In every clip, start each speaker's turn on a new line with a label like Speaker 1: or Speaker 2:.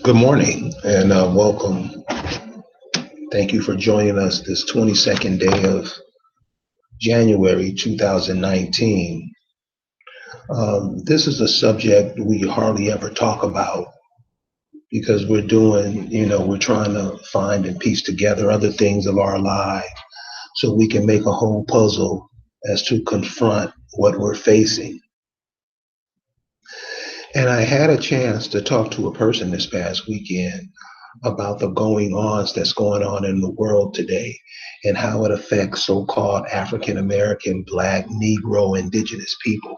Speaker 1: Good morning and welcome. Thank you for joining us this 22nd day of January 2019. This is a subject we hardly ever talk about because we're trying to find and piece together other things of our lives so we can make a whole puzzle as to confront what we're facing. And I had a chance to talk to a person this past weekend about the going ons that's going on in the world today and how it affects so-called African American, Black, Negro, Indigenous people.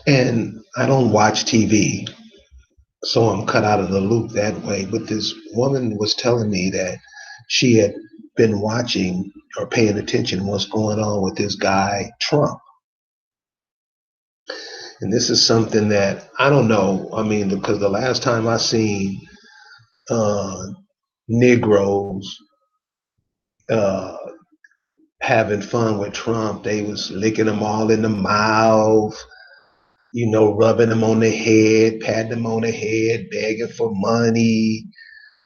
Speaker 1: And I don't watch TV, so I'm cut out of the loop that way. But this woman was telling me that she had been watching or paying attention to what's going on with this guy, Trump. And this is something that I don't know. I mean, because the last time I seen uh, Negroes uh, having fun with Trump. They was licking them all in the mouth, rubbing them on the head, patting them on the head, begging for money.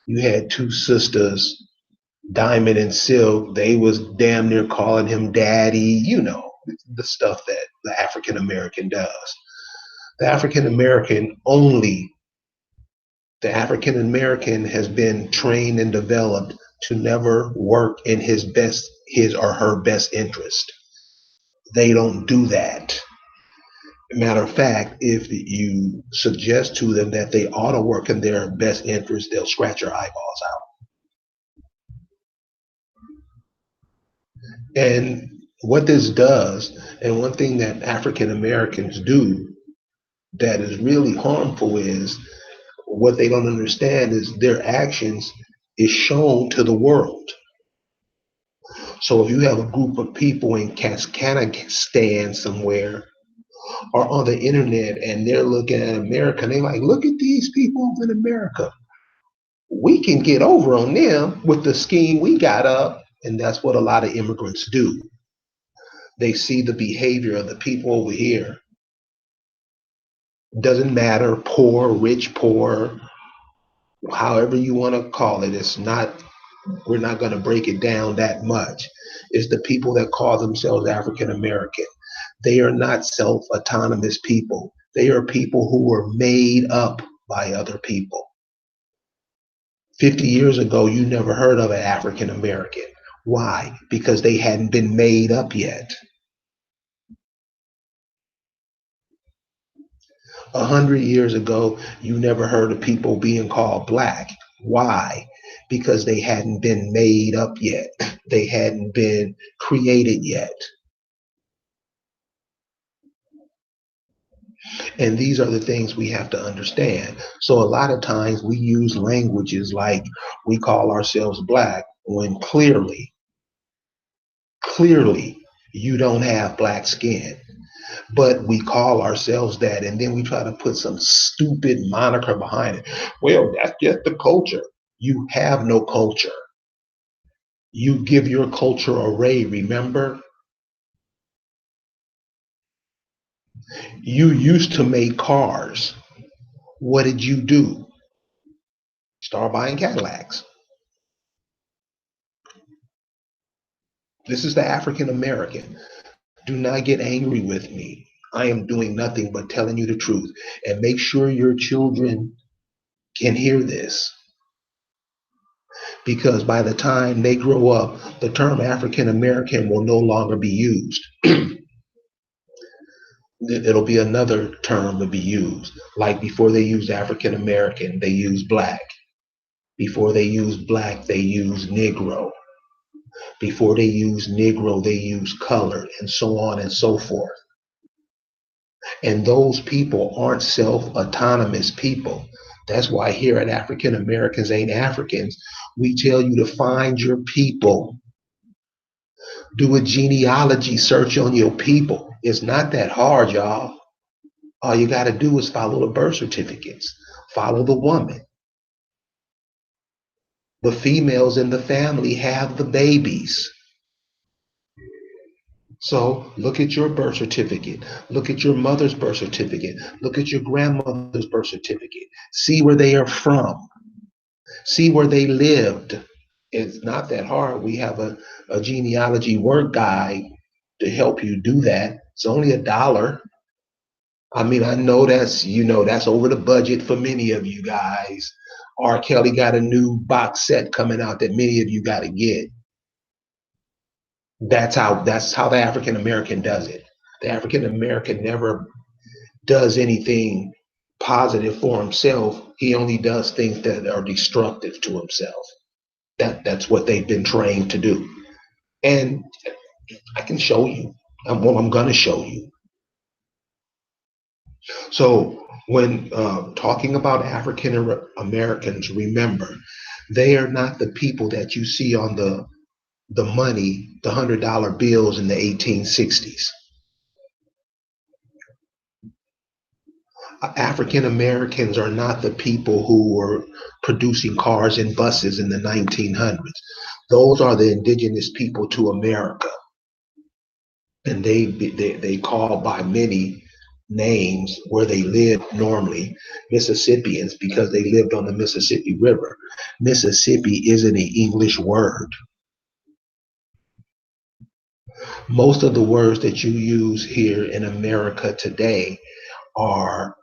Speaker 1: You had two sisters, Diamond and Silk. They was damn near calling him daddy, the stuff that the African American does. The African American only, the African American has been trained and developed to never work in his or her best interest. They don't do that. Matter of fact, if you suggest to them that they ought to work in their best interest, they'll scratch your eyeballs out. And what this does, and one thing that African Americans do that is really harmful is what they don't understand is their actions is shown to the world. So if you have a group of people in Kazakhstan somewhere or on the internet and they're looking at America and they're like, look at these people in America. We can get over on them with the scheme we got up. And that's what a lot of immigrants do. They see the behavior of the people over here. Doesn't matter, poor, rich, poor, however you want to call it. We're not going to break it down that much. It's the people that call themselves African American. They are not self autonomous people. They are people who were made up by other people. 50 years ago, you never heard of an African American. Why? Because they hadn't been made up yet. 100 years ago, you never heard of people being called black. Why? Because they hadn't been made up yet. They hadn't been created yet. And these are the things we have to understand. So a lot of times we use languages like we call ourselves black when clearly you don't have black skin, but we call ourselves that, and then we try to put some stupid moniker behind it. Well, that's just the culture. You have no culture. You give your culture a ray. Remember, you used to make cars. What did you do? Start buying Cadillacs. This is the African American. Do not get angry with me. I am doing nothing but telling you the truth. And make sure your children can hear this, because by the time they grow up, the term African American will no longer be used. It'll be another term to be used. Like before they used African American, they used black. Before they used black, they used Negro. Before they used Negro, they used colored, and so on and so forth. And those people aren't self autonomous people. That's why here at African Americans Ain't Africans, we tell you to find your people. Do a genealogy search on your people. It's not that hard, y'all. All you got to do is follow the birth certificates, follow the woman. The females in the family have the babies. So look at your birth certificate. Look at your mother's birth certificate. Look at your grandmother's birth certificate. See where they are from. See where they lived. It's not that hard. We have a genealogy work guide to help you do that. It's only $1. I mean, I know that's over the budget for many of you guys. R. Kelly got a new box set coming out that many of you got to get. That's how the African American does it. The African American never does anything positive for himself. He only does things that are destructive to himself. That's what they've been trained to do. And I can show you. I'm going to show you. So when talking about African Americans, remember they are not the people that you see on the money, the $100 bills in the 1860s. African Americans are not the people who were producing cars and buses in the 1900s. Those are the indigenous people to America, and they call by many names where they lived normally Mississippians because they lived on the Mississippi River. Mississippi isn't an English word. Most of the words that you use here in America today are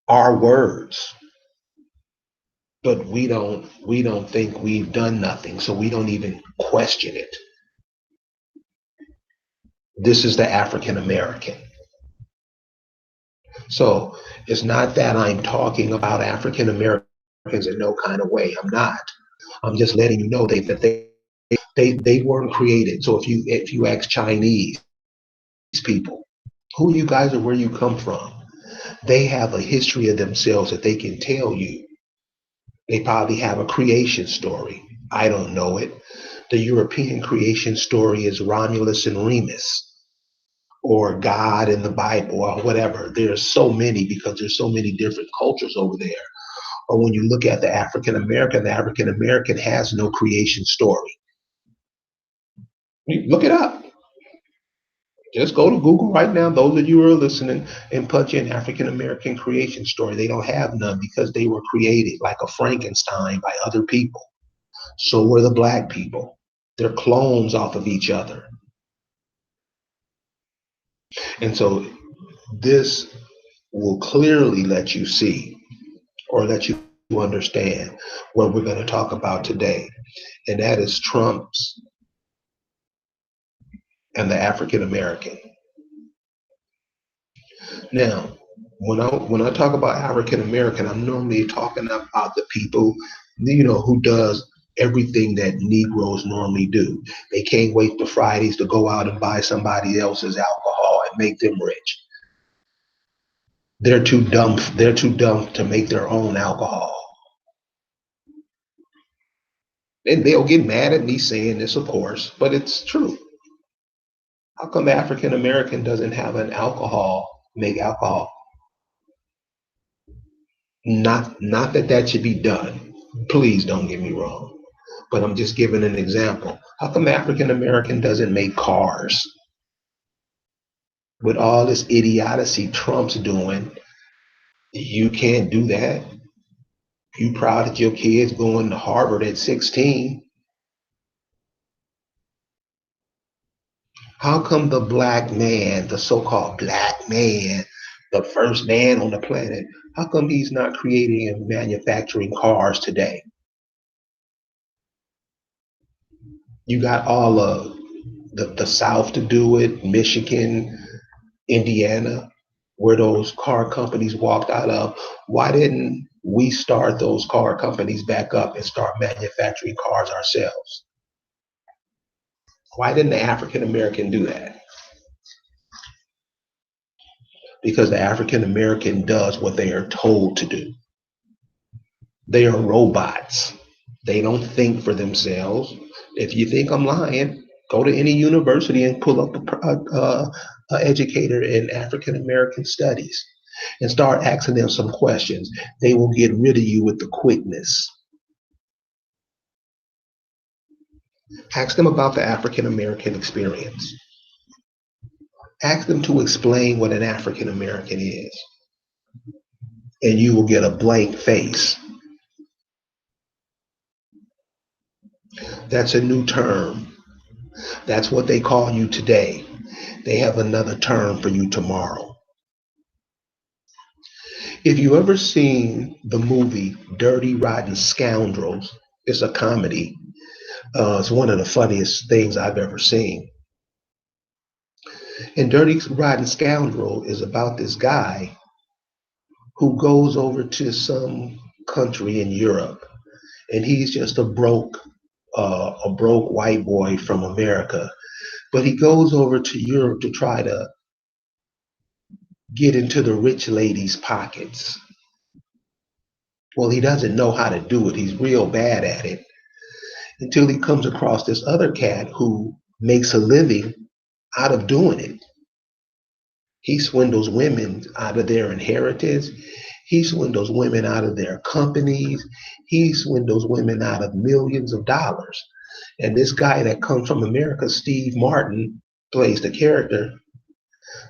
Speaker 1: our words, but we don't think we've done nothing, so we don't even question it. This is the African American. So it's not that I'm talking about African Americans in no kind of way. I'm not. I'm just letting you know that they weren't created. So if you ask Chinese people, who you guys are, where you come from, they have a history of themselves that they can tell you. They probably have a creation story. I don't know it. The European creation story is Romulus and Remus, or God in the Bible, or whatever. There's so many because there's so many different cultures over there. Or when you look at the African American has no creation story. Look it up. Just go to Google right now. Those of you who are listening, and punch in African American creation story. They don't have none because they were created like a Frankenstein by other people. So were the black people. They're clones off of each other. And so this will clearly let you see, or let you understand what we're going to talk about today. And that is Trump's and the African American. Now, when I talk about African American, I'm normally talking about the people, who does everything that Negroes normally do. They can't wait for Fridays to go out and buy somebody else's alcohol and make them rich. They're too dumb. They're too dumb to make their own alcohol. And they'll get mad at me saying this, of course, but it's true. How come the African American doesn't have an make alcohol? Not that should be done. Please don't get me wrong. But I'm just giving an example. How come the African American doesn't make cars? With all this idiocy Trump's doing, you can't do that. You proud that your kid's going to Harvard at 16. How come the black man, the so-called black man, the first man on the planet, how come he's not creating and manufacturing cars today? You got all of the South to do it, Michigan, Indiana, where those car companies walked out of. Why didn't we start those car companies back up and start manufacturing cars ourselves? Why didn't the African American do that? Because the African American does what they are told to do. They are robots. They don't think for themselves. If you think I'm lying, go to any university and pull up a educator in African American studies and start asking them some questions. They will get rid of you with the quickness. Ask them about the African American experience. Ask them to explain what an African American is, and you will get a blank face. That's a new term. That's what they call you today. They have another term for you tomorrow. If you ever seen the movie Dirty Rotten Scoundrels, it's a comedy. It's one of the funniest things I've ever seen. And Dirty Rotten Scoundrel is about this guy who goes over to some country in Europe, and he's just a broke white boy from America. But he goes over to Europe to try to get into the rich ladies' pockets. Well, he doesn't know how to do it. He's real bad at it until he comes across this other cat who makes a living out of doing it. He swindles women out of their inheritance. He swindles women out of their companies. He swindles women out of millions of dollars. And this guy that comes from America, Steve Martin, plays the character.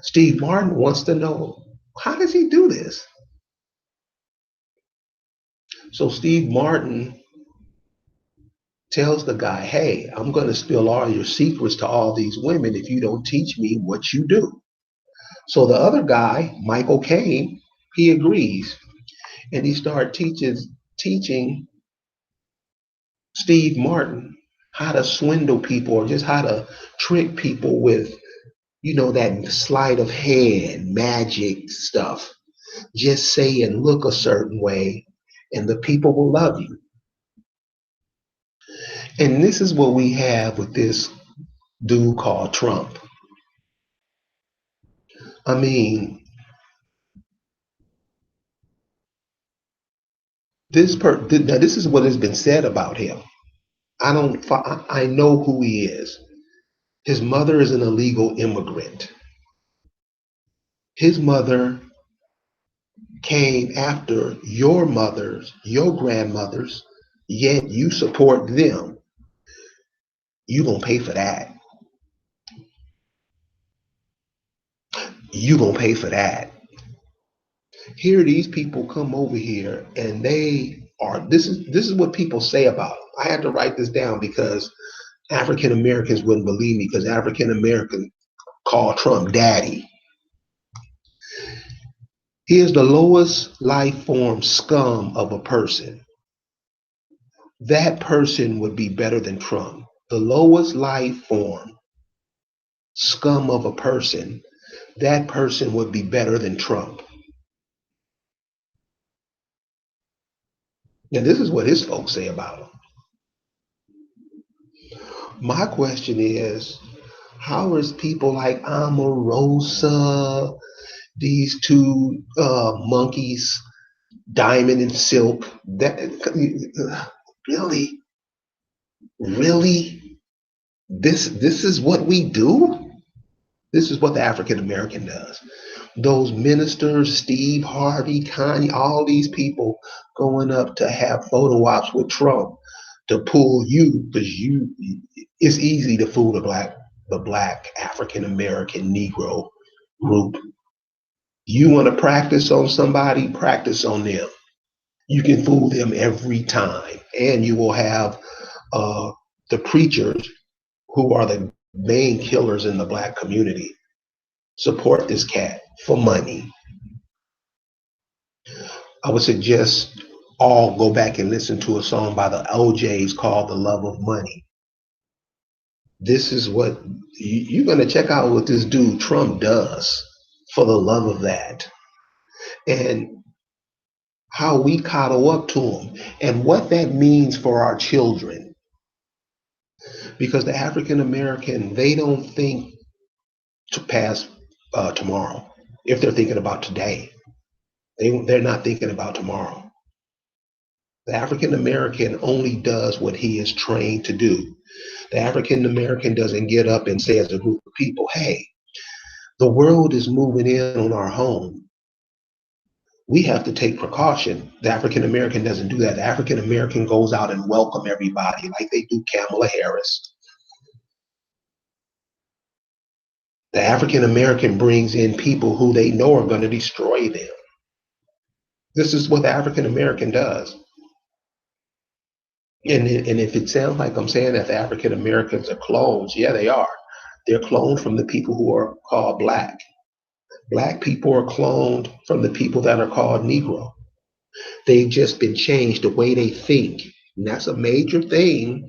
Speaker 1: Steve Martin wants to know, how does he do this? So Steve Martin tells the guy, hey, I'm going to spill all your secrets to all these women if you don't teach me what you do. So the other guy, Michael Caine, he agrees. And he started teaching Steve Martin how to swindle people or just how to trick people with, that sleight of hand, magic stuff. Just say and look a certain way, and the people will love you. And this is what we have with this dude called Trump. I mean, now this is what has been said about him. I know who he is. His mother is an illegal immigrant. His mother came after your mothers, your grandmothers, yet you support them. You gonna pay for that. You gonna pay for that. Here these people come over here and this is what people say about them. I had to write this down because African Americans wouldn't believe me because African Americans call Trump daddy. He is the lowest life form scum of a person. That person would be better than Trump. The lowest life form scum of a person, that person would be better than Trump. And this is what his folks say about him. My question is, how is people like Omarosa, these two monkeys, Diamond and Silk, that really, really, this is what we do? This is what the African American does. Those ministers, Steve Harvey, Kanye, all these people going up to have photo ops with Trump to pull you because it's easy to fool the black African American Negro group. You want to practice on somebody, practice on them. You can fool them every time, and you will have the preachers who are the main killers in the black community support this cat for money. I would suggest all go back and listen to a song by the OJs called The Love of Money. This is what you're going to check out what this dude Trump does for the love of that. And how we coddle up to him and what that means for our children. Because the African American, they don't think to pass tomorrow. If they're thinking about today, they're not thinking about tomorrow. The African American only does what he is trained to do. The African American doesn't get up and say as a group of people, hey, the world is moving in on our home. We have to take precaution. The African American doesn't do that. The African American goes out and welcome everybody like they do Kamala Harris. The African American brings in people who they know are going to destroy them. This is what the African American does. And if it sounds like I'm saying that the African Americans are clones, yeah, they are. They're cloned from the people who are called black. Black people are cloned from the people that are called Negro. They've just been changed the way they think. And that's a major thing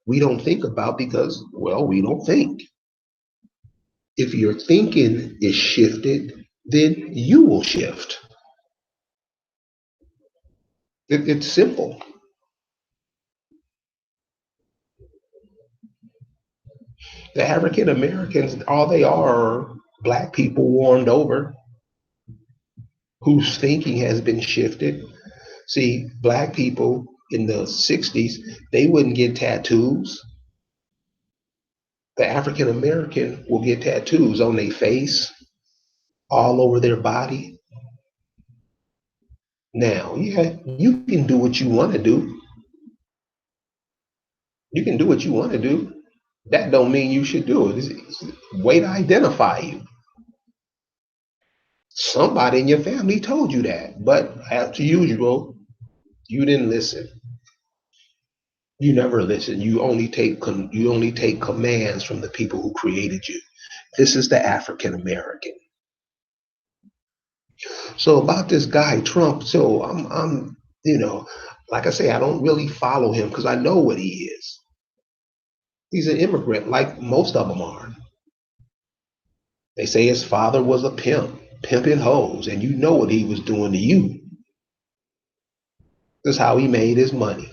Speaker 1: we don't think about because, well, we don't think. If your thinking is shifted, then you will shift. It's simple. The African Americans, all they are black people warmed over whose thinking has been shifted. See, black people in the 60s, they wouldn't get tattoos. The African American will get tattoos on their face, all over their body. Now, yeah, you can do what you want to do. You can do what you want to do. That don't mean you should do it. It's a way to identify you. Somebody in your family told you that, but as usual, you didn't listen. You never listen. You only take commands from the people who created you. This is the African American. So about this guy Trump, so I'm like I say, I don't really follow him because I know what he is. He's an immigrant, like most of them are. They say his father was a pimp, pimping hoes, and you know what he was doing to you. This is how he made his money.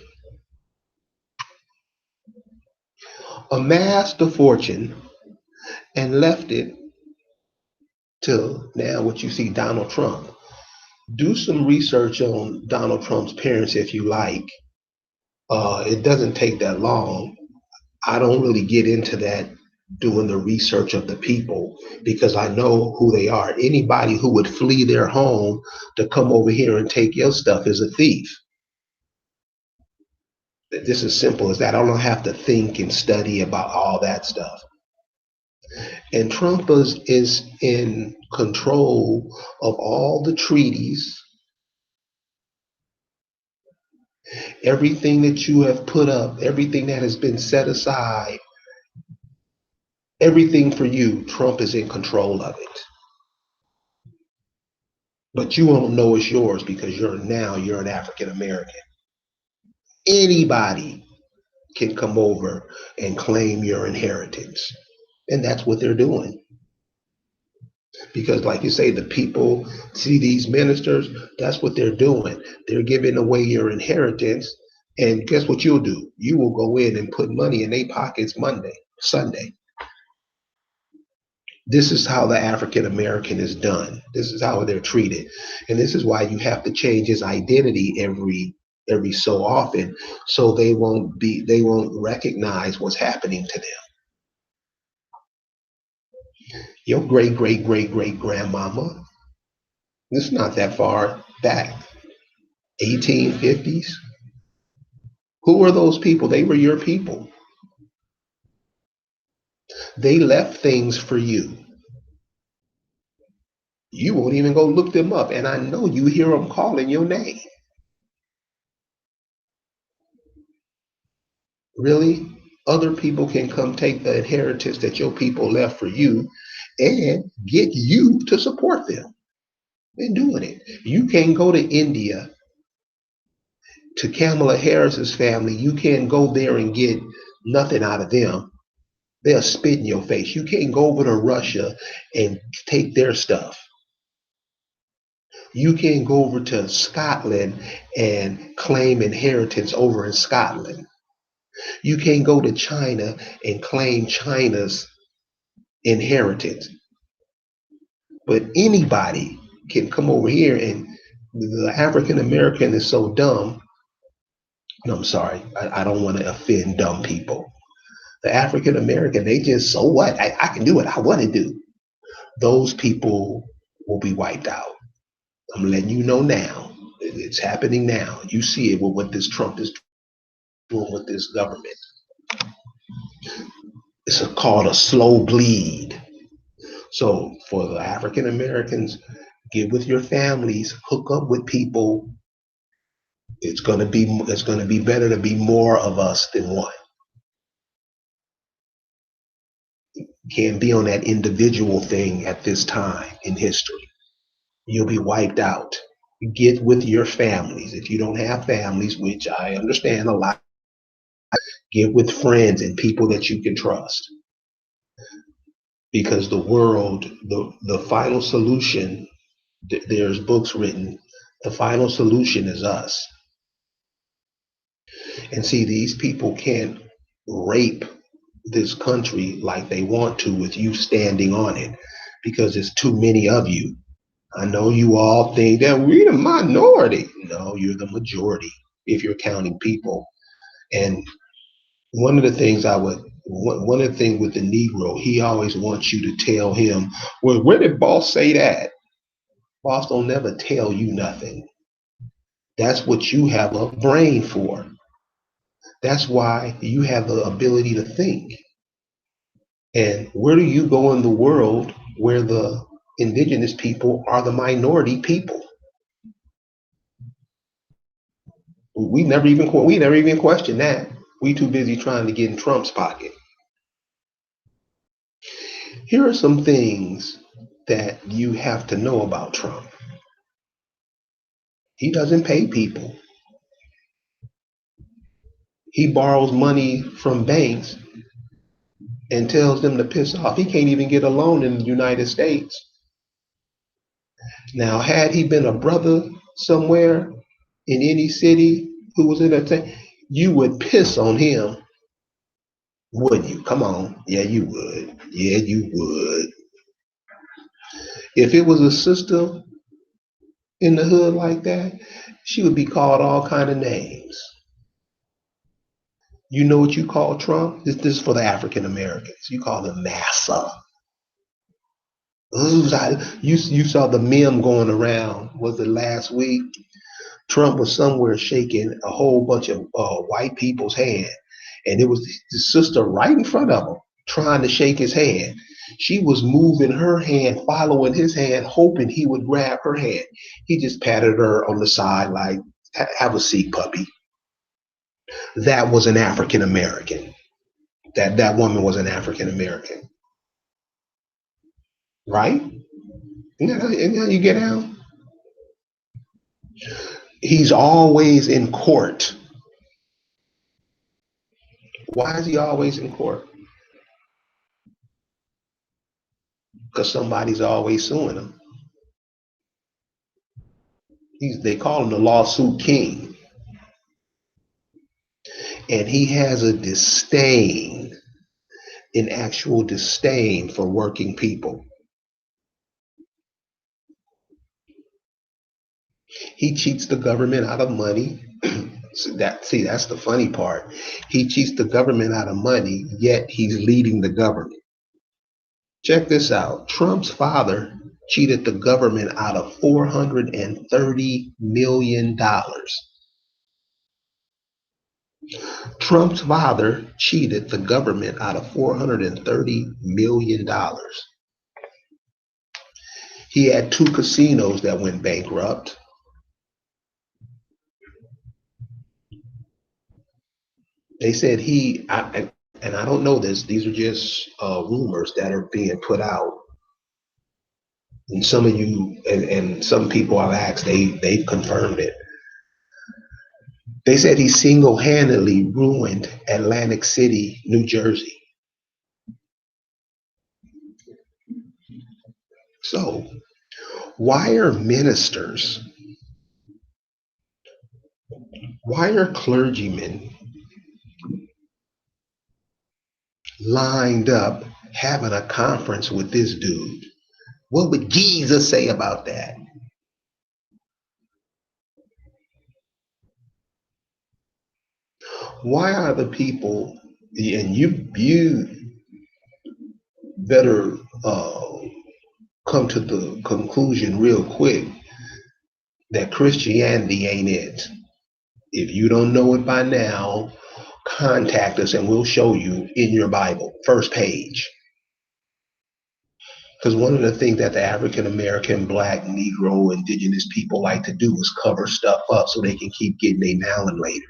Speaker 1: Amassed a fortune and left it to now what you see Donald Trump. Do some research on Donald Trump's parents if you like. It doesn't take that long. I don't really get into that doing the research of the people because I know who they are. Anybody who would flee their home to come over here and take your stuff is a thief. This is simple as that. I don't have to think and study about all that stuff. And Trump is in control of all the treaties, everything that you have put up, everything that has been set aside, everything for you. Trump is in control of it. But you won't know it's yours because you're an African American. Anybody can come over and claim your inheritance. And that's what they're doing. Because, like you say, the people see these ministers, that's what they're doing. They're giving away your inheritance. And guess what you'll do? You will go in and put money in their pockets Sunday. This is how the African American is done. This is how they're treated. And this is why you have to change his identity every so often so they won't recognize what's happening to them. Your great great great great grandmama, it's not that far back, 1850s. Who were those people? They were your people. They left things for you. You won't even go look them up. And I know you hear them calling your name. Really? Other people can come take the inheritance that your people left for you and get you to support them. They're doing it. You can't go to India to Kamala Harris's family. You can't go there and get nothing out of them. They'll spit in your face. You can't go over to Russia and take their stuff. You can't go over to Scotland and claim inheritance over in Scotland. You can't go to China and claim China's inheritance. But anybody can come over here, and the African American is so dumb. No, I'm sorry. I don't want to offend dumb people. The African American, they just, so what? I can do what I want to do. Those people will be wiped out. I'm letting you know now. It's happening now. You see it with what this Trump is doing with this government. It's called a slow bleed. So for the African Americans, get with your families, hook up with people. It's gonna be better to be more of us than one. Can't be on that individual thing at this time in history. You'll be wiped out. Get with your families. If you don't have families, which I understand a lot, get with friends and people that you can trust. Because the world, the final solution, there's books written, the final solution is us. And see, these people can't rape this country like they want to with you standing on it because there's too many of you. I know you all think that we're the minority. No, you're the majority if you're counting people. And one of the things one of the things with the Negro, he always wants you to tell him, well, where did boss say that? Boss don't never tell you nothing. That's what you have a brain for. That's why you have the ability to think. And where do you go in the world where the indigenous people are the minority people? We never even question that. We too busy trying to get in Trump's pocket. Here are some things that you have to know about Trump. He doesn't pay people. He borrows money from banks and tells them to piss off. He can't even get a loan in the United States. Now, had he been a brother somewhere in any city who was in a thing, you would piss on him, wouldn't you? Come on. Yeah, you would. Yeah, you would. If it was a sister in the hood like that, she would be called all kind of names. You know what you call Trump? This is for the African Americans. You call him massa. You saw the meme going around. Was it last week? Trump was somewhere shaking a whole bunch of white people's hand, and it was the sister right in front of him trying to shake his hand. She was moving her hand, following his hand, hoping he would grab her hand. He just patted her on the side, like, "Have a seat, puppy." That was an African American. That woman was an African American, right? Isn't that how you get out? He's always in court. Why is he always in court? Because somebody's always suing him. They call him the lawsuit king. And he has a disdain, an actual disdain for working people. He cheats the government out of money. That's the funny part. He cheats the government out of money, yet he's leading the government. Check this out. Trump's father cheated the government out of $430 million. Trump's father cheated the government out of $430 million. He had two casinos that went bankrupt. They said and I don't know this, these are just rumors that are being put out. And some of you and some people I've asked, they've confirmed it. They said he single-handedly ruined Atlantic City, New Jersey. So why are ministers, why are clergymen lined up having a conference with this dude? What would Jesus say about that? Why are the people, and you better come to the conclusion real quick that Christianity ain't it. If you don't know it by now, contact us and we'll show you in your Bible, first page. Because one of the things that the African American, Black, Negro, Indigenous people like to do is cover stuff up so they can keep getting their now and laters.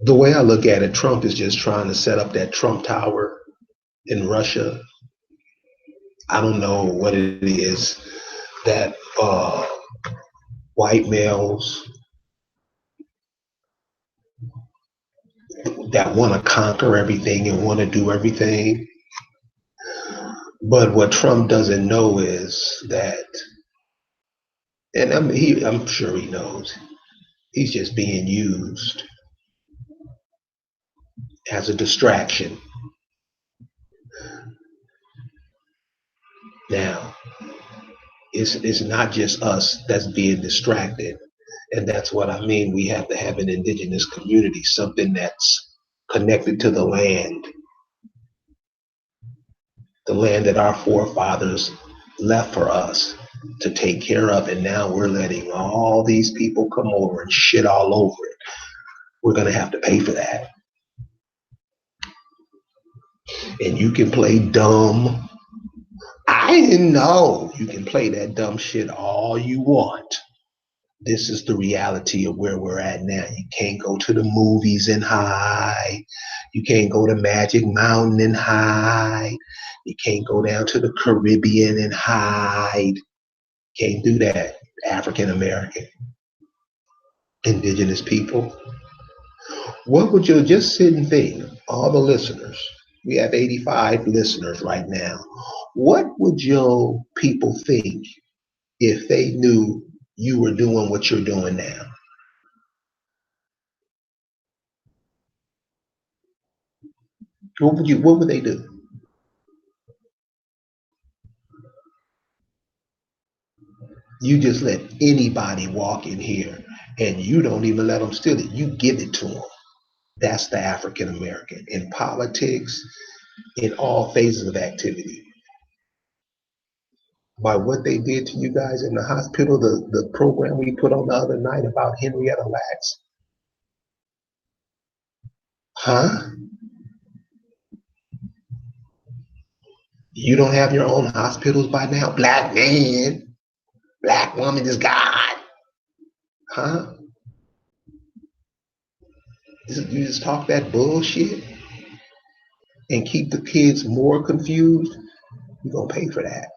Speaker 1: The way I look at it, Trump is just trying to set up that Trump Tower in Russia. I don't know what it is that white males that want to conquer everything and want to do everything. But what Trump doesn't know is that, and I'm sure he knows, he's just being used as a distraction. Now, it's not just us that's being distracted. And that's what I mean. We have to have an indigenous community, something that's connected to the land that our forefathers left for us to take care of. And now we're letting all these people come over and shit all over it. We're going to have to pay for that. And you can play dumb. I didn't know. You can play that dumb shit all you want. This is the reality of where we're at now. You can't go to the movies and hide. You can't go to Magic Mountain and hide. You can't go down to the Caribbean and hide. Can't do that. African American, indigenous people. What would you just sit and think? All the listeners. We have 85 listeners right now. What would your people think if they knew you were doing what you're doing now? What would they do? You just let anybody walk in here and you don't even let them steal it. You give it to them. That's the African American in politics, in all phases of activity. By what they did to you guys in the hospital, the program we put on the other night about Henrietta Lacks. Huh? You don't have your own hospitals by now? Black man, black woman is God. Huh? You just talk that bullshit and keep the kids more confused? You're going to pay for that.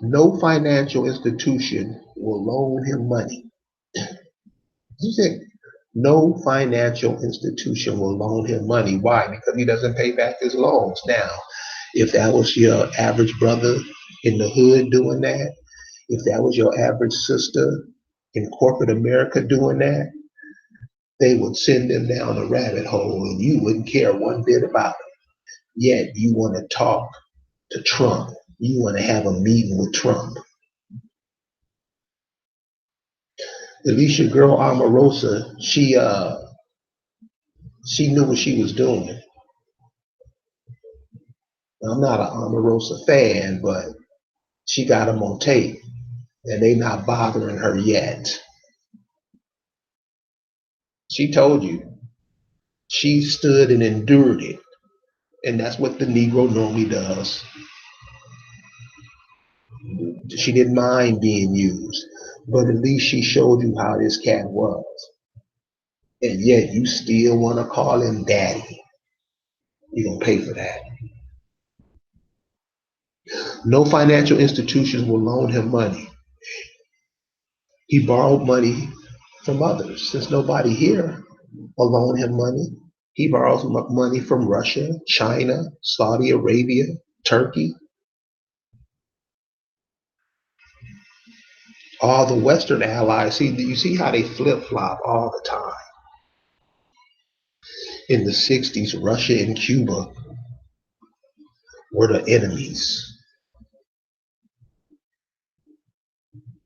Speaker 1: No financial institution will loan him money. You said no financial institution will loan him money. Why? Because he doesn't pay back his loans. Now, if that was your average brother in the hood doing that, if that was your average sister in corporate America doing that, they would send them down a rabbit hole and you wouldn't care one bit about it. Yet you want to talk to Trump. You want to have a meeting with Trump. At least your girl Omarosa, she knew what she was doing. I'm not an Omarosa fan, but she got them on tape, and they not bothering her yet. She told you. She stood and endured it, and that's what the Negro normally does. She didn't mind being used, but at least she showed you how this cat was. And yet you still want to call him daddy. You're going to pay for that. No financial institutions will loan him money. He borrowed money from others. Since nobody here will loan him money, he borrows money from Russia, China, Saudi Arabia, Turkey, all the Western allies. See, you see how they flip flop all the time. In the 60s, Russia and Cuba were the enemies.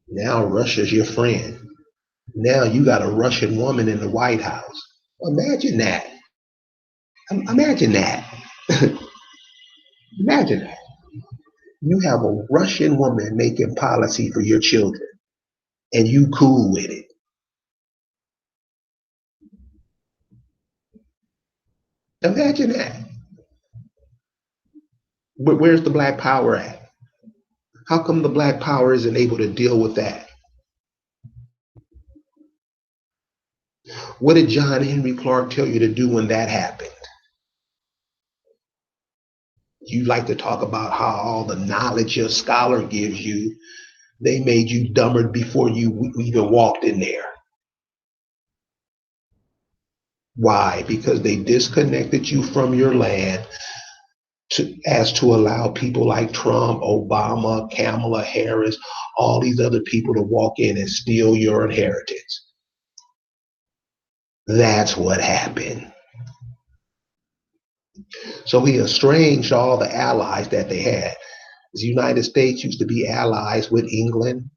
Speaker 1: Now Russia's your friend. Now you got a Russian woman in the White House. Imagine that. Imagine that. Imagine that. You have a Russian woman making policy for your children. and you cool with it. Imagine that. But where's the black power at? How come the black power isn't able to deal with that? What did John Henry Clark tell you to do when that happened? You like to talk about how all the knowledge your scholar gives you, they made you dumber before you even walked in there. Why? Because they disconnected you from your land as to allow people like Trump, Obama, Kamala Harris, all these other people to walk in and steal your inheritance. That's what happened. So he estranged all the allies that they had. The United States used to be allies with England,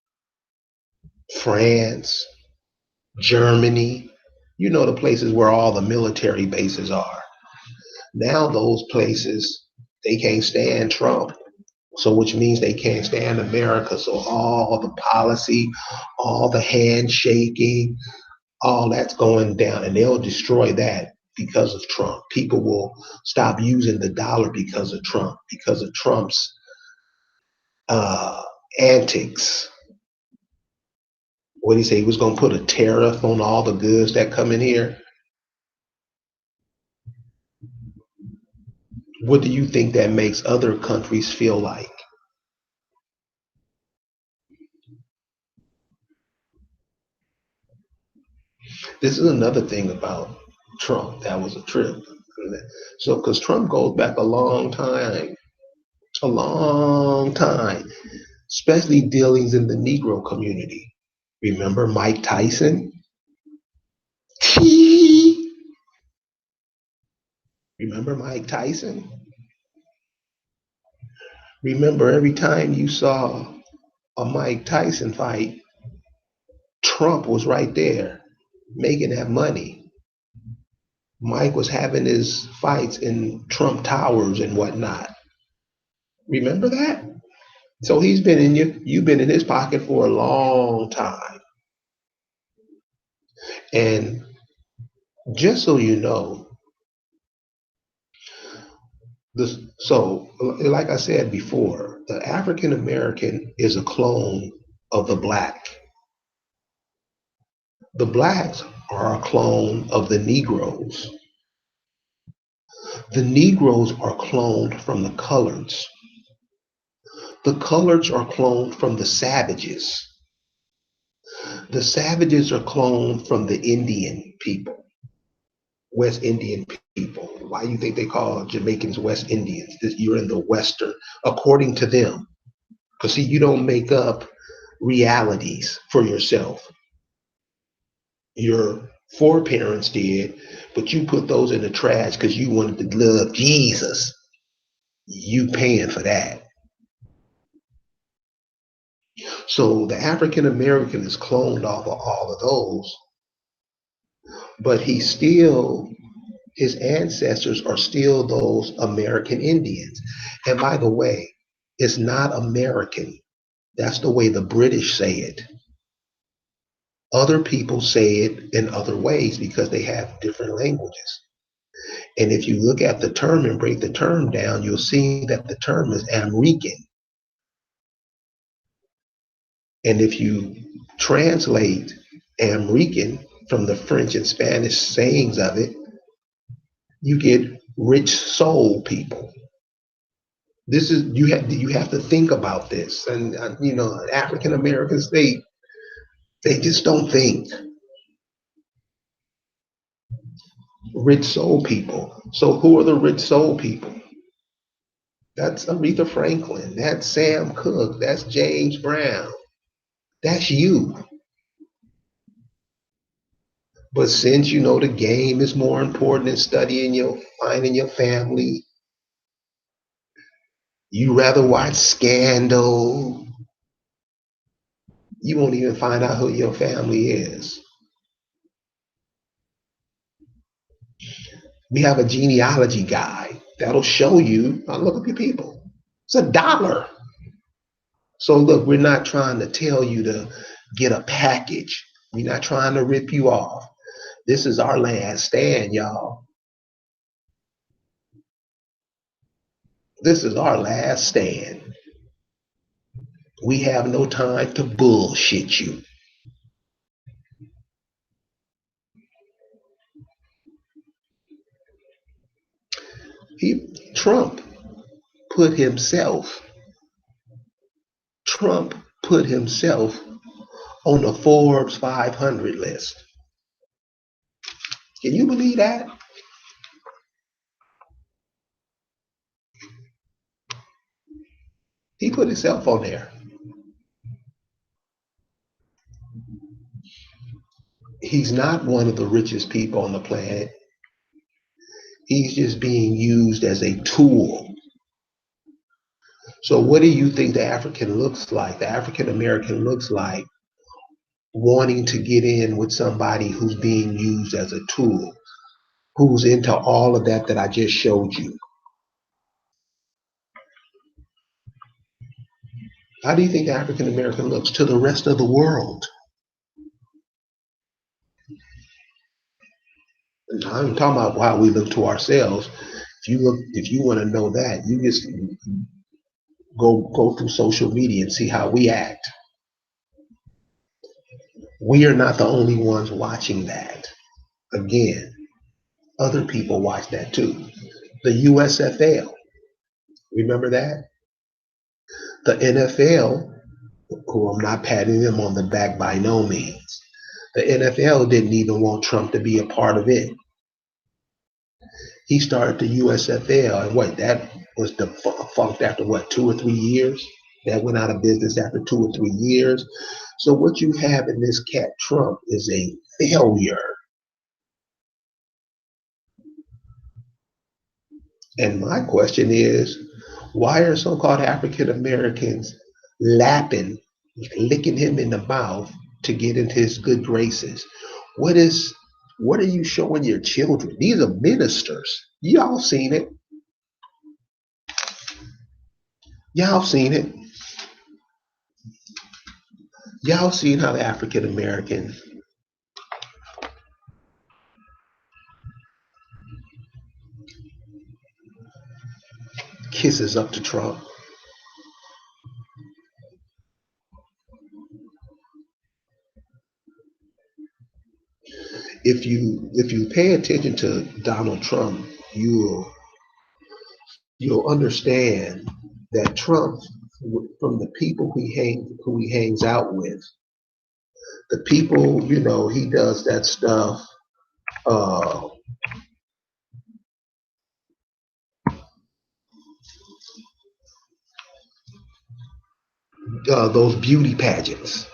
Speaker 1: France, Germany, you know, the places where all the military bases are. Now those places, they can't stand Trump. So which means they can't stand America. So all the policy, all the handshaking, all that's going down, and they'll destroy that because of Trump. People will stop using the dollar because of Trump, because of Trump's uh, antics. What did he say? He was going to put a tariff on all the goods that come in here. What do you think that makes other countries feel like? This is another thing about Trump that was a trip. So, because Trump goes back a long time, especially dealings in the Negro community. Remember Mike Tyson? Remember Mike Tyson? Remember every time you saw a Mike Tyson fight, Trump was right there making that money. Mike was having his fights in Trump Towers and whatnot. Remember that? So he's been in you've been in his pocket for a long time. And just so you know, so like I said before, the African American is a clone of the black. The blacks are a clone of the Negroes. The Negroes are cloned from the coloreds. The coloreds are cloned from the savages. The savages are cloned from the Indian people, West Indian people. Why do you think they call Jamaicans West Indians? You're in the Western, according to them. Because see, you don't make up realities for yourself. Your foreparents did, but you put those in the trash because you wanted to love Jesus. You paying for that. So the African American is cloned off of all of those, but his ancestors are still those American Indians. And by the way, it's not American. That's the way the British say it. Other people say it in other ways because they have different languages. And if you look at the term and break the term down, you'll see that the term is Amrican. And if you translate Amrican from the French and Spanish sayings of it, you get rich soul people. This is you have to think about this, and African Americans they just don't think. Rich soul people. So who are the rich soul people? That's Aretha Franklin. That's Sam Cooke. That's James Brown. That's you. But since you know the game is more important than studying finding your family, you rather watch Scandal. You won't even find out who your family is. We have a genealogy guide that'll show you. Look up your people. It's $1. So look, we're not trying to tell you to get a package. We're not trying to rip you off. This is our last stand, y'all. This is our last stand. We have no time to bullshit you. Trump put himself, Trump put himself on the Forbes 500 list. Can you believe that? He put himself on there. He's not one of the richest people on the planet. He's just being used as a tool. So what do you think the African looks like? The African American looks like wanting to get in with somebody who's being used as a tool, who's into all of that I just showed you. How do you think the African American looks to the rest of the world? And I'm talking about how we look to ourselves. If you want to know that, you just go through social media and see how we act. We are not the only ones watching that. Again, other people watch that too. The USFL, remember that? The NFL, who I'm not patting them on the back by no means, the NFL didn't even want Trump to be a part of it. He started the USFL, and that was defunct after 2 or 3 years? That went out of business after 2 or 3 years. So what you have in this cat Trump is a failure. And my question is, why are so-called African Americans lapping, licking him in the mouth to get into his good graces? What are you showing your children? These are ministers. Y'all seen it. Y'all seen it. Y'all seen how the African American kisses up to Trump. If you pay attention to Donald Trump, you'll understand that Trump, from the people who he hangs out with, the people, he does that stuff. Uh, those beauty pageants.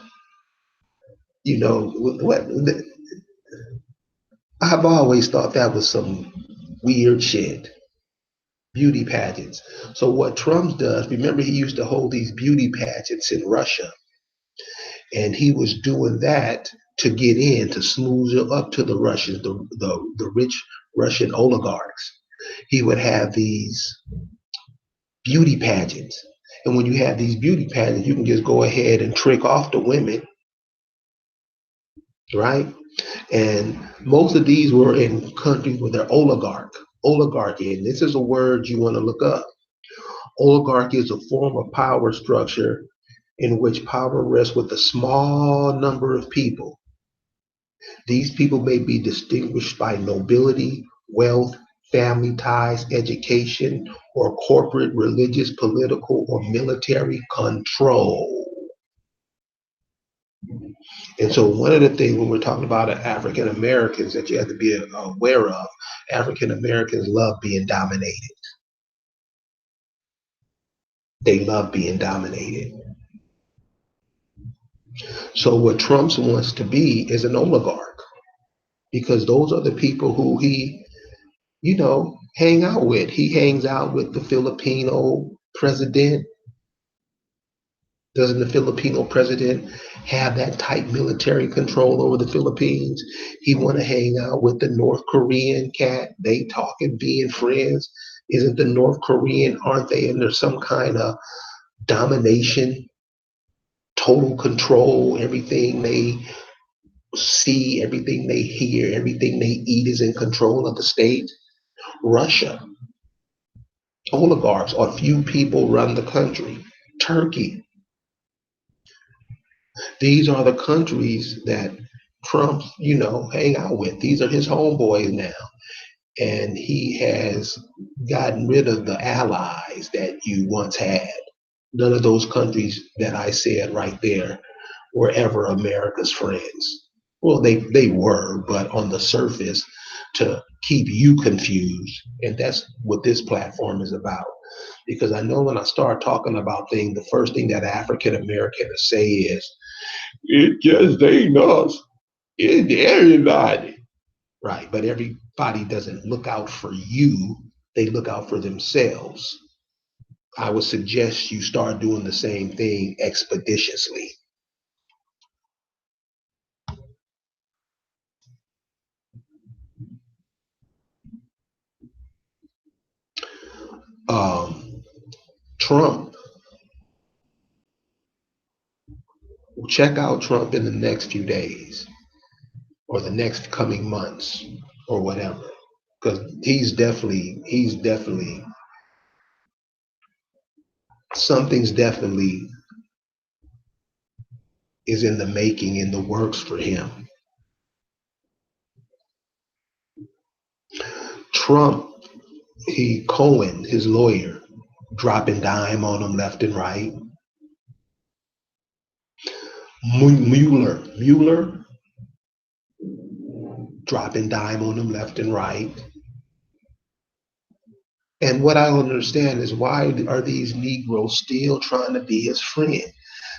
Speaker 1: What I've always thought that was some weird shit. Beauty pageants. So what Trump does, remember he used to hold these beauty pageants in Russia, and he was doing that to get in, to smooth it up to the Russians, the rich Russian oligarchs. He would have these beauty pageants. And when you have these beauty pageants, you can just go ahead and trick off the women, right? And most of these were in countries where they're oligarchy. And this is a word you want to look up. Oligarchy is a form of power structure in which power rests with a small number of people. These people may be distinguished by nobility, wealth, family ties, education, or corporate, religious, political, or military control. And so one of the things when we're talking about African Americans that you have to be aware of, African Americans love being dominated. They love being dominated. So what Trump wants to be is an oligarch, because those are the people who he, hang out with. He hangs out with the Filipino president. Doesn't the Filipino president have that tight military control over the Philippines? He want to hang out with the North Korean cat. They talking, being friends. Isn't the North Korean, aren't they under some kind of domination total control. Everything they see, everything they hear, everything they eat is in control of the state. Russia, oligarchs, or a few people run the country. Turkey, these are the countries that Trump, hang out with. These are his homeboys now. And he has gotten rid of the allies that you once had. None of those countries that I said right there were ever America's friends. Well, they were, but on the surface to keep you confused. And that's what this platform is about. Because I know when I start talking about things, the first thing that African Americans say is, it just ain't us. It's everybody. Right. But everybody doesn't look out for you, they look out for themselves. I would suggest you start doing the same thing expeditiously. Um, Trump, check out Trump in the next few days or the next coming months or whatever. Because he's definitely, something's definitely is in the making, in the works for him. Trump, Cohen, his lawyer, dropping dime on him left and right. Mueller dropping dime on him left and right. And what I don't understand is why are these Negroes still trying to be his friend?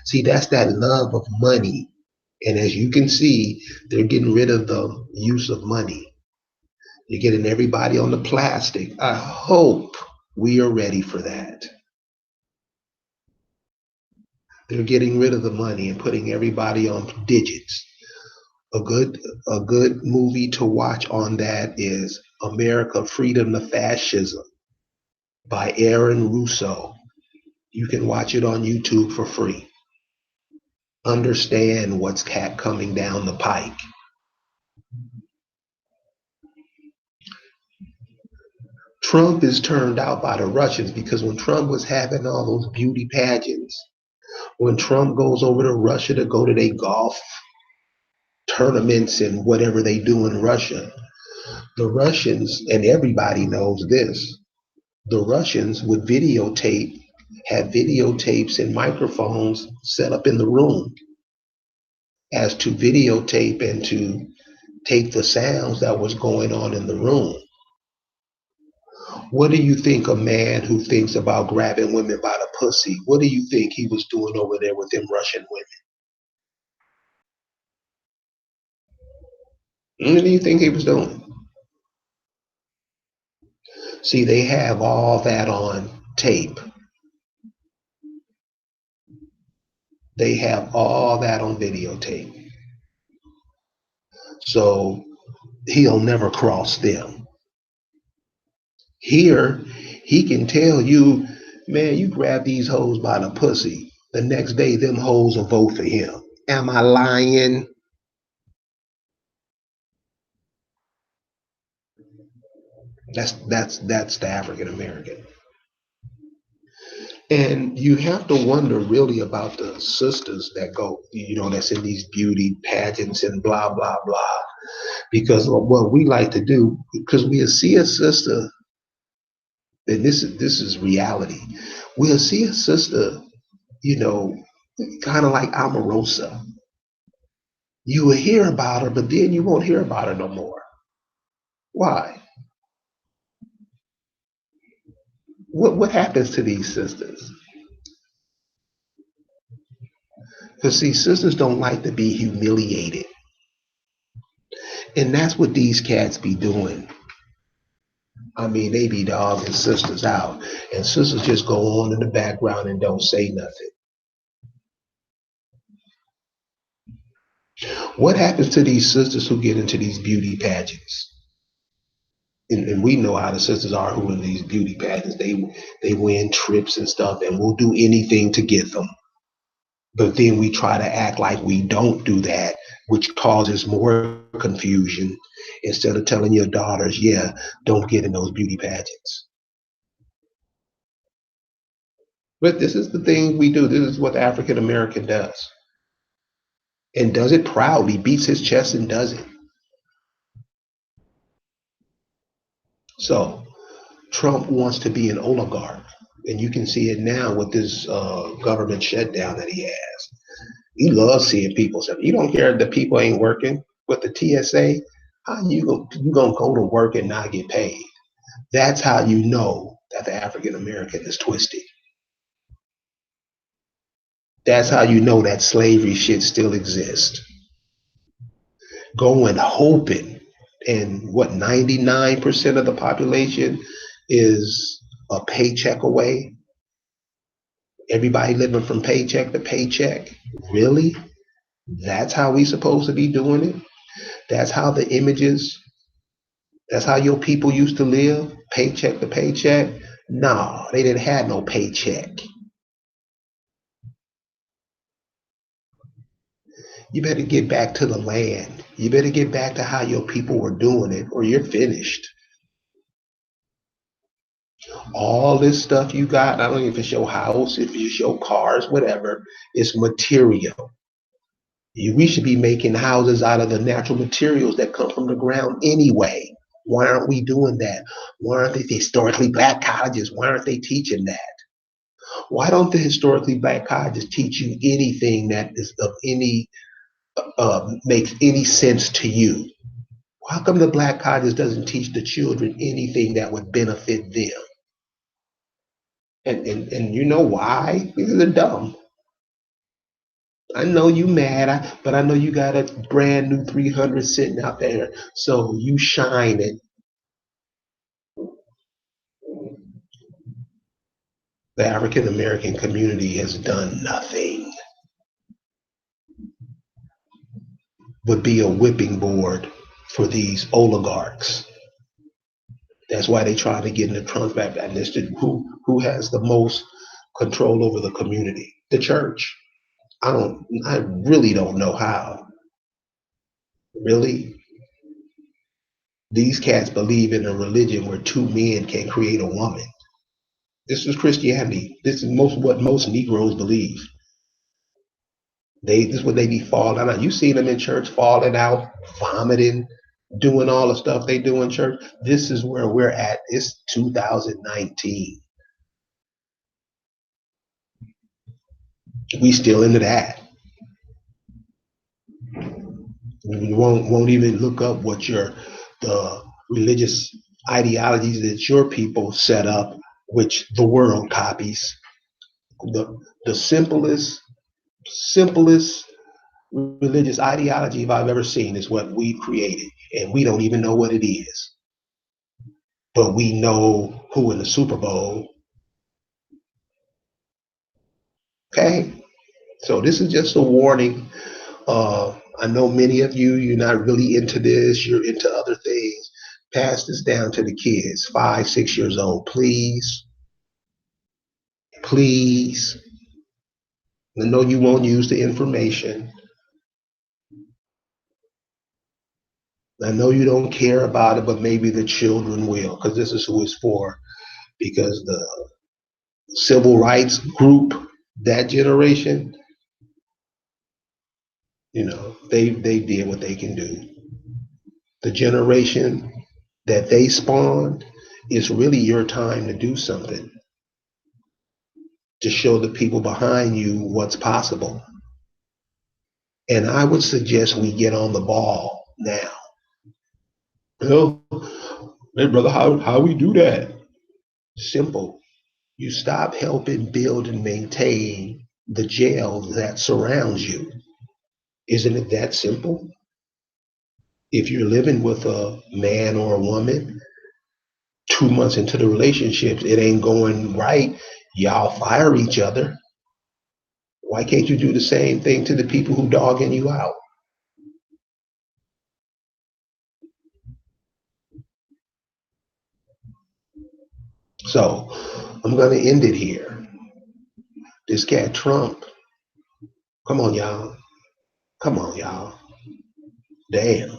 Speaker 1: See, that's that love of money. And as you can see, they're getting rid of the use of money. You're getting everybody on the plastic. I hope we are ready for that. They're getting rid of the money and putting everybody on digits. A good a good movie to watch on that is America Freedom to Fascism by Aaron Russo. You can watch it on YouTube for free. Understand what's coming down the pike. Trump is turned out by the Russians because when Trump was having all those beauty pageants, when Trump goes over to Russia to go to their golf tournaments and whatever they do in Russia, the Russians, and everybody knows this, the Russians would have videotapes and microphones set up in the room as to videotape and to take the sounds that was going on in the room. What do you think a man who thinks about grabbing women by the pussy, what do you think he was doing over there with them Russian women? What do you think he was doing? See, they have all that on tape. They have all that on videotape. So he'll never cross them. Here, he can tell you, man, you grab these hoes by the pussy. The next day, them hoes will vote for him. Am I lying? That's the African American. And you have to wonder really about the sisters that go, that's in these beauty pageants and blah blah blah. Because what we like to do, because we'll see a sister, and this is reality. We'll see a sister, you know, kind of like Omarosa. You will hear about her, but then you won't hear about her no more. Why? What happens to these sisters? Because see, sisters don't like to be humiliated. And that's what these cats be doing. I mean, they be dogging sisters out. And sisters just go on in the background and don't say nothing. What happens to these sisters who get into these beauty pageants? And we know how the sisters are who are in these beauty pageants. They win trips and stuff and will do anything to get them. But then we try to act like we don't do that, which causes more confusion instead of telling your daughters, yeah, don't get in those beauty pageants. But this is the thing we do. This is what the African American does, and does it proudly, beats his chest and does it. So Trump wants to be an oligarch, and you can see it now with this government shutdown that he has. He loves seeing people. So you don't care if the people ain't working with the TSA. How you gonna go to work and not get paid? That's how you know that the African American is twisted. That's how you know that slavery shit still exists. Going hoping, and what 99% of the population is a paycheck away. Everybody living from paycheck to paycheck. Really? That's how we supposed to be doing it? That's how the images, that's how your people used to live, paycheck to paycheck? No, they didn't have no paycheck. You better get back to the land. You better get back to how your people were doing it, or you're finished. All this stuff you got, I don't know if it's your house, if it's your cars, whatever, it's material. We should be making houses out of the natural materials that come from the ground anyway. Why aren't we doing that? Why aren't they historically black colleges? Why aren't they teaching that? Why don't the historically black colleges teach you anything that is of any makes any sense to you? How come the black colleges doesn't teach the children anything that would benefit them? And you know why? Because they're dumb. I know you mad, but I know you got a brand new 300 sitting out there. So you shine it. The African American community has done nothing but be a whipping board for these oligarchs. That's why they try to get into Trump's back. And this who has the most control over the community? The church. I really don't know how. Really? These cats believe in a religion where two men can create a woman. This is Christianity. This is what most Negroes believe. This is what they be falling out. You see them in church falling out, vomiting, doing all the stuff they do in church. This is where we're at. It's 2019. We still into that. We won't even look up what the religious ideologies that your people set up, which the world copies. The simplest religious ideology I've ever seen is what we've created, and we don't even know what it is. But we know who in the Super Bowl. Okay, so this is just a warning. I know many of you're not really into this. You're into other things. Pass this down to the kids, 5, 6 years old, please, please. I know you won't use the information. I know you don't care about it, but maybe the children will, because this is who it's for. Because the civil rights group, that generation, they did what they can do. The generation that they spawned, it's really your time to do something to show the people behind you what's possible. And I would suggest we get on the ball now. Hey brother, how we do that? Simple. You stop helping build and maintain the jail that surrounds you. Isn't it that simple? If you're living with a man or a woman, 2 months into the relationship, it ain't going right, y'all fire each other. Why can't you do the same thing to the people who dogging you out? So I'm going to end it here. This cat Trump Come on, y'all. Come on, y'all. Damn.